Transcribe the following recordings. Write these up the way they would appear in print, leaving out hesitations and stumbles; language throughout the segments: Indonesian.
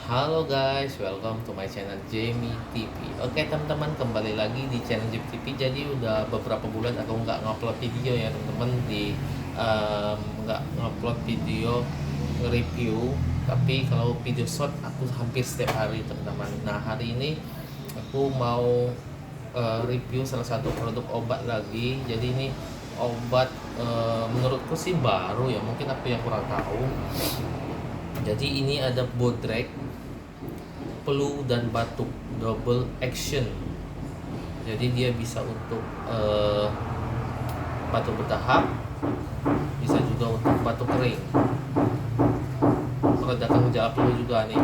Halo guys, welcome to my channel Jamie TV. Oke teman-teman, kembali lagi di channel Jamie TV. Jadi udah beberapa bulan aku nggak ngupload video ya teman-teman, nggak ngupload video review. Tapi kalau video short aku hampir setiap hari teman-teman. Nah hari ini aku mau review salah satu produk obat lagi. Jadi ini obat menurutku sih baru ya, mungkin aku yang kurang tahu. Jadi ini ada Bodrek flu dan batuk double action. Jadi dia bisa untuk batuk bertahap, bisa juga untuk batuk kering, meredakan gejala flu juga nih.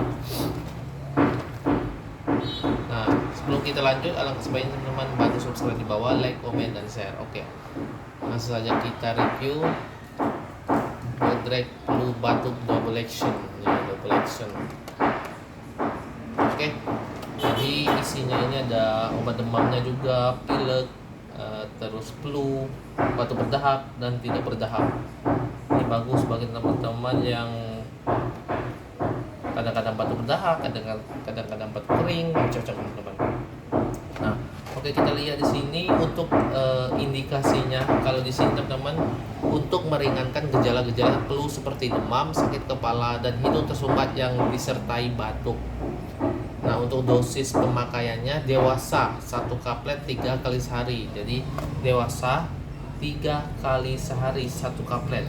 Nah sebelum kita lanjut, alangkah sebaiknya teman-teman bantu subscribe di bawah, like, komen, dan share. Oke, langsung saja kita review Bodrek flu batuk double action ya, double action. Oke, jadi isinya ini ada obat demamnya juga, pilek, terus flu, batuk berdahak dan tidak berdahak. Ini bagus bagi teman-teman yang kadang-kadang batuk berdahak, kadang-kadang batuk kering, cocok teman-teman. Nah, oke kita lihat di sini untuk indikasinya. Kalau di sini teman-teman, untuk meringankan gejala-gejala flu seperti demam, sakit kepala, dan hidung tersumbat yang disertai batuk. Nah untuk dosis pemakaiannya dewasa 1 kaplet 3 kali sehari. Jadi dewasa 3 kali sehari 1 kaplet.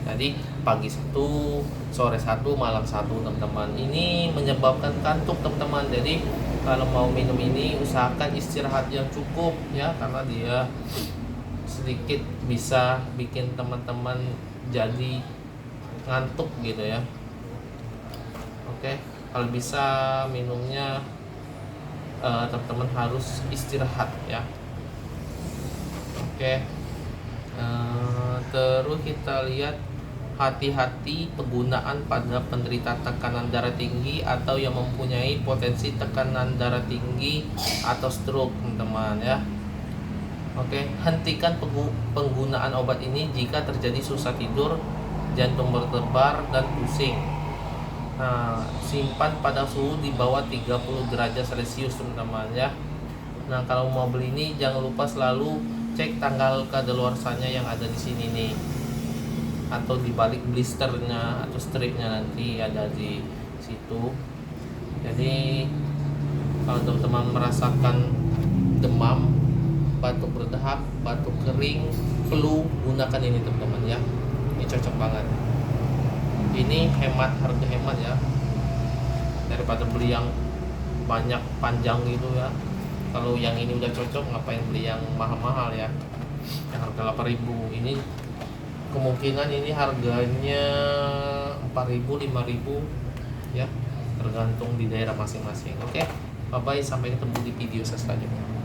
Jadi pagi 1, sore 1, malam 1 teman-teman. Ini menyebabkan kantuk teman-teman. Jadi kalau mau minum ini usahakan istirahat yang cukup ya, karena dia sedikit bisa bikin teman-teman jadi ngantuk gitu ya. Oke, kalau bisa minumnya teman-teman harus istirahat ya. Oke, terus kita lihat hati-hati penggunaan pada penderita tekanan darah tinggi atau yang mempunyai potensi tekanan darah tinggi atau stroke teman-teman ya. Oke, hentikan penggunaan obat ini jika terjadi susah tidur, jantung berdebar, dan pusing. Nah, simpan pada suhu di bawah 30 derajat Celcius teman-teman ya. Nah, kalau mau beli ini jangan lupa selalu cek tanggal kadaluarsanya yang ada di sini nih, atau di balik blisternya atau stripnya nanti ada di situ. Jadi kalau teman-teman merasakan demam, batuk berdahak, batuk kering, flu, gunakan ini teman-teman ya. Ini cocok banget. Ini harga hemat ya, daripada beli yang banyak panjang gitu ya. Kalau yang ini udah cocok, ngapain beli yang mahal-mahal ya, yang harga 8.000. Ini kemungkinan ini harganya 4.000, 5.000 ya, tergantung di daerah masing-masing. Oke, bye bye, sampai ketemu di video selanjutnya.